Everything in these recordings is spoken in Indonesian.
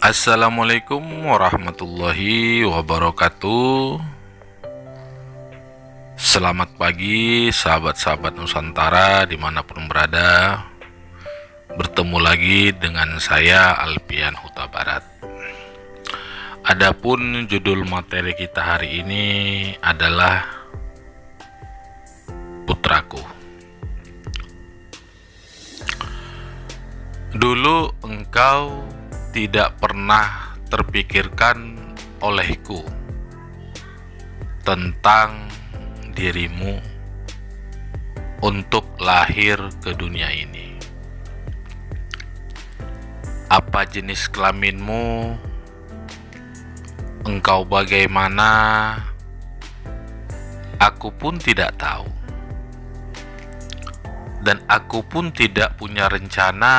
Assalamualaikum warahmatullahi wabarakatuh. Selamat pagi sahabat-sahabat Nusantara dimanapun berada. Bertemu lagi dengan saya Alpian Huta Barat. Adapun judul materi kita hari ini adalah Putraku. Dulu engkau tidak pernah terpikirkan olehku tentang dirimu untuk lahir ke dunia ini. Apa jenis kelaminmu, engkau bagaimana, aku pun tidak tahu. Dan aku pun tidak punya rencana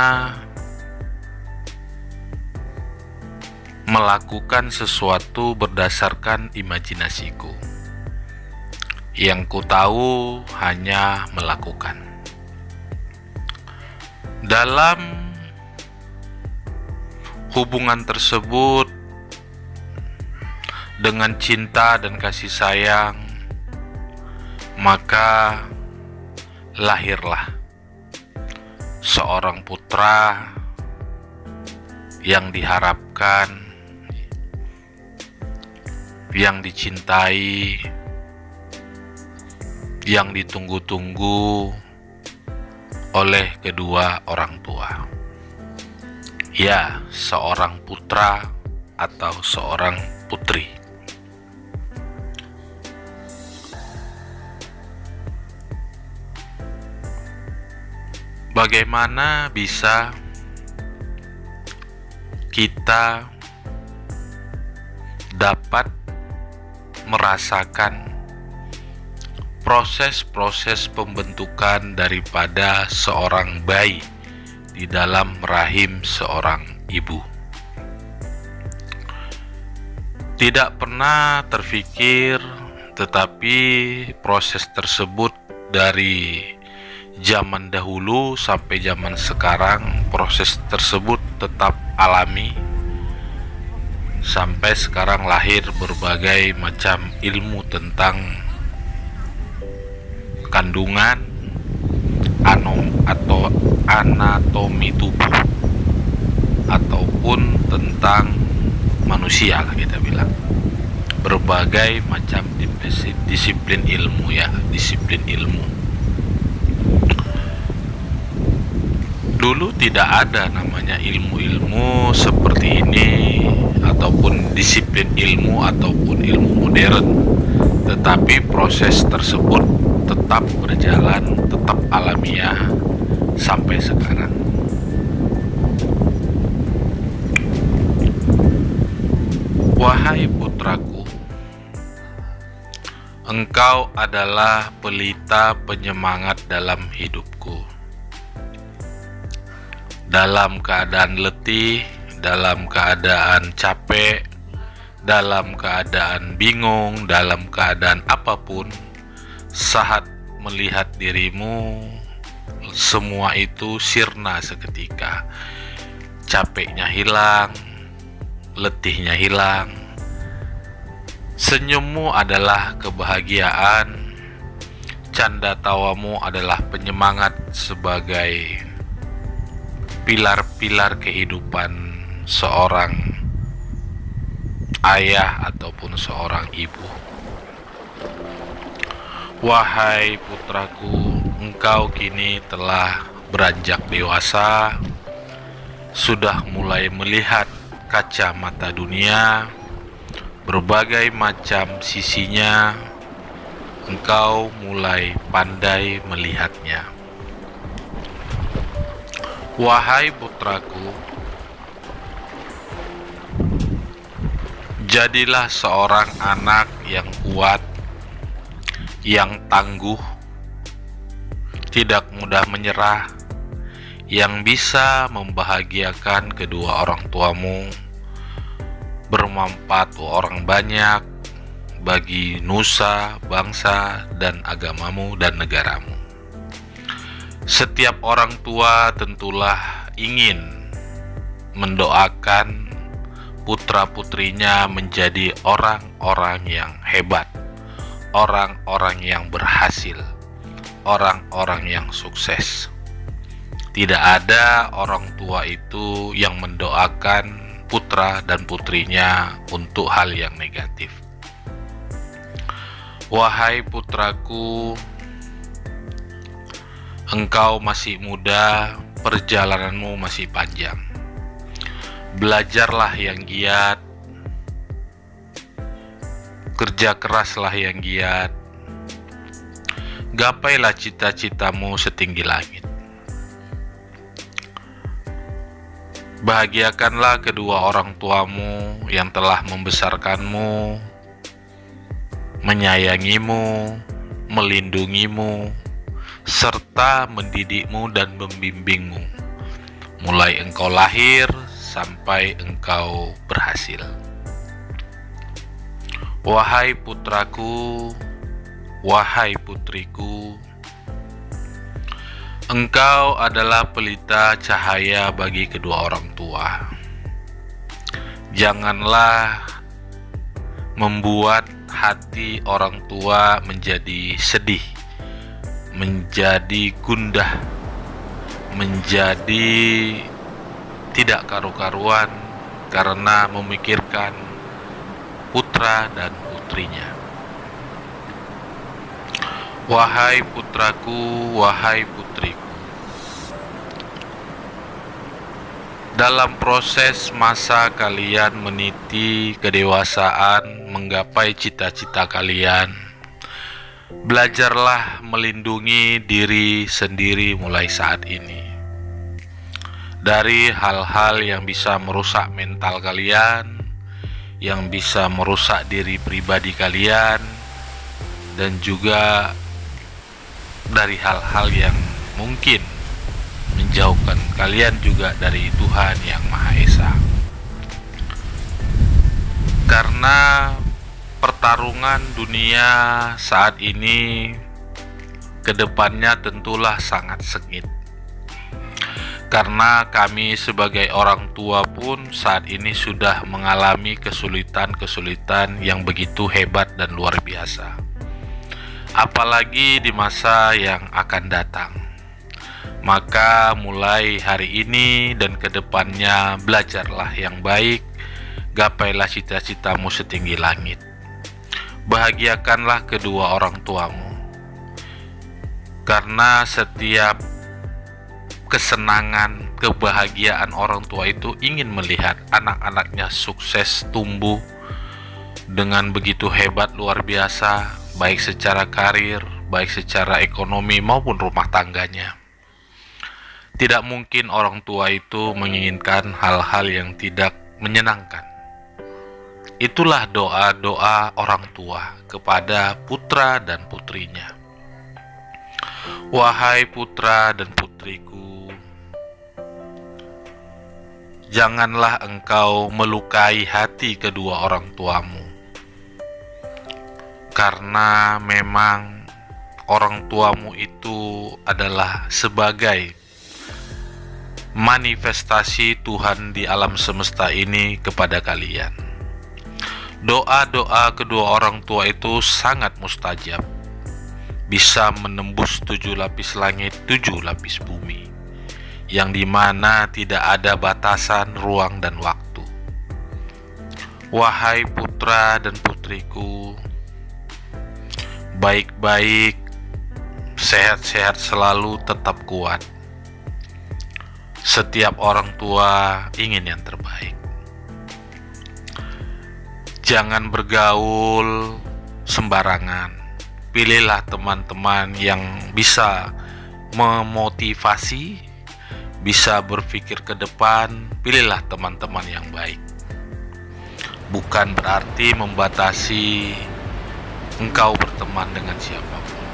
melakukan sesuatu berdasarkan imajinasiku. Yang ku tahu hanya melakukan. Dalam hubungan tersebut, dengan cinta dan kasih sayang, maka lahirlah seorang putra yang diharapkan, yang dicintai, yang ditunggu-tunggu oleh kedua orang tua. Ya, seorang putra atau seorang putri. Bagaimana bisa kita dapat merasakan proses-proses pembentukan daripada seorang bayi di dalam rahim seorang ibu? Tidak pernah terfikir, tetapi proses tersebut dari zaman dahulu sampai zaman sekarang, proses tersebut tetap alami. Sampai sekarang lahir berbagai macam ilmu tentang kandungan atau anatomi tubuh, ataupun tentang manusia lah kita bilang. Berbagai macam disiplin ilmu ya, disiplin ilmu. Dulu tidak ada namanya ilmu-ilmu seperti ini, ataupun disiplin ilmu ataupun ilmu modern. Tetapi proses tersebut tetap berjalan, tetap alamiah sampai sekarang. Wahai putraku, engkau adalah pelita penyemangat dalam hidupku. Dalam keadaan letih, dalam keadaan capek, dalam keadaan bingung, dalam keadaan apapun, saat melihat dirimu, semua itu sirna seketika. Capeknya hilang, letihnya hilang. Senyummu adalah kebahagiaan, canda tawamu adalah penyemangat sebagai pilar-pilar kehidupan seorang ayah ataupun seorang ibu. Wahai putraku, engkau kini telah beranjak dewasa, sudah mulai melihat kacamata dunia, berbagai macam sisinya, engkau mulai pandai melihatnya. Wahai putraku, jadilah seorang anak yang kuat, yang tangguh, tidak mudah menyerah, yang bisa membahagiakan kedua orang tuamu, bermanfaat orang banyak bagi nusa, bangsa, dan agamamu dan negaramu. Setiap orang tua tentulah ingin mendoakan putra-putrinya menjadi orang-orang yang hebat, orang-orang yang berhasil, orang-orang yang sukses. Tidak ada orang tua itu yang mendoakan putra dan putrinya untuk hal yang negatif. Wahai putraku, engkau masih muda, perjalananmu masih panjang. Belajarlah yang giat, kerja keraslah yang giat, gapailah cita-citamu setinggi langit. Bahagiakanlah kedua orang tuamu yang telah membesarkanmu, menyayangimu, melindungimu, serta mendidikmu dan membimbingmu, mulai engkau lahir sampai engkau berhasil. Wahai putraku, wahai putriku, engkau adalah pelita cahaya bagi kedua orang tua. Janganlah membuat hati orang tua menjadi sedih, menjadi gundah, menjadi tidak karu-karuan karena memikirkan putra dan putrinya. Wahai putraku, wahai putriku, dalam proses masa kalian meniti kedewasaan, menggapai cita-cita kalian, belajarlah melindungi diri sendiri mulai saat ini dari hal-hal yang bisa merusak mental kalian, yang bisa merusak diri pribadi kalian, dan juga dari hal-hal yang mungkin menjauhkan kalian juga dari Tuhan Yang Maha Esa. Karena pertarungan dunia saat ini kedepannya tentulah sangat sengit. Karena kami sebagai orang tua pun saat ini sudah mengalami kesulitan-kesulitan yang begitu hebat dan luar biasa. Apalagi di masa yang akan datang. Maka mulai hari ini dan kedepannya belajarlah yang baik, gapailah cita-citamu setinggi langit. Bahagiakanlah kedua orang tuamu. Karena setiap kesenangan, kebahagiaan orang tua itu ingin melihat anak-anaknya sukses tumbuh dengan begitu hebat luar biasa, baik secara karir, baik secara ekonomi maupun rumah tangganya. Tidak mungkin orang tua itu menginginkan hal-hal yang tidak menyenangkan. Itulah doa-doa orang tua kepada putra dan putrinya. Wahai putra dan putriku, janganlah engkau melukai hati kedua orang tuamu. Karena memang orang tuamu itu adalah sebagai manifestasi Tuhan di alam semesta ini kepada kalian. Doa-doa kedua orang tua itu sangat mustajab, bisa menembus 7 lapis langit, 7 lapis bumi, yang dimana tidak ada batasan ruang dan waktu. Wahai putra dan putriku, baik-baik, sehat-sehat selalu, tetap kuat. Setiap orang tua ingin yang terbaik. Jangan bergaul sembarangan. Pilihlah teman-teman yang bisa memotivasi, bisa berpikir ke depan. Pilihlah teman-teman yang baik. Bukan berarti membatasi engkau berteman dengan siapapun,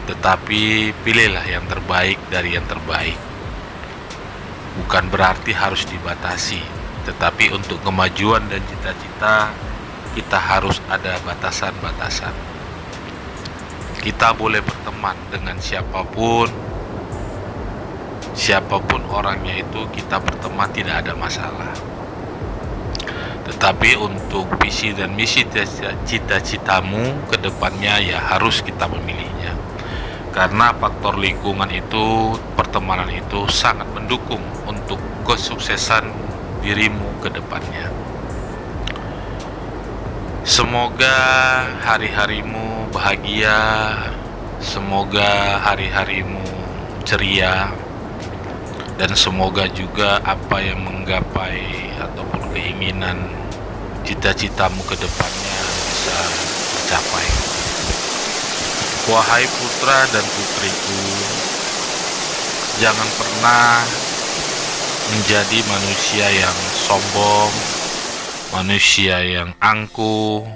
tetapi pilihlah yang terbaik dari yang terbaik. Bukan berarti harus dibatasi, tetapi untuk kemajuan dan cita-cita kita harus ada batasan-batasan. Kita boleh berteman dengan siapapun orangnya itu, kita berteman tidak ada masalah. Tetapi untuk visi dan misi cita-citamu ke depannya ya harus kita memilihnya. Karena faktor lingkungan itu, pertemanan itu sangat mendukung untuk kesuksesan dirimu ke depannya. Semoga hari-harimu bahagia, semoga hari-harimu ceria, dan semoga juga apa yang menggapai ataupun keinginan cita-citamu ke depannya bisa tercapai. Wahai putra dan putriku, jangan pernah menjadi manusia yang sombong, manusia yang angkuh,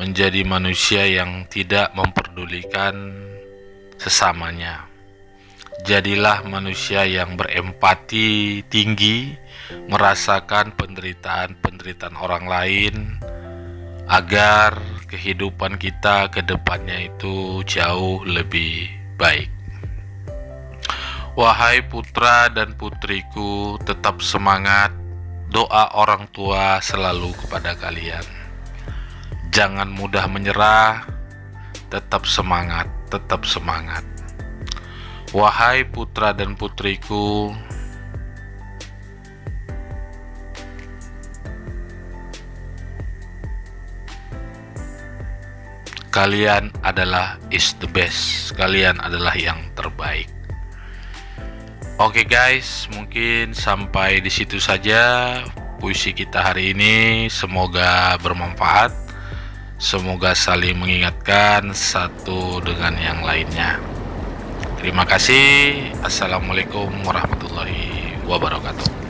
menjadi manusia yang tidak memperdulikan sesamanya. Jadilah manusia yang berempati tinggi, merasakan penderitaan orang lain, agar kehidupan kita ke depannya itu jauh lebih baik. Wahai putra dan putriku, tetap semangat. Doa orang tua selalu kepada kalian. Jangan mudah menyerah, tetap semangat, tetap semangat. Wahai putra dan putriku, kalian adalah is the best. Kalian adalah yang terbaik. Oke guys, mungkin sampai di situ saja puisi kita hari ini. Semoga bermanfaat. Semoga saling mengingatkan satu dengan yang lainnya. Terima kasih. Assalamualaikum warahmatullahi wabarakatuh.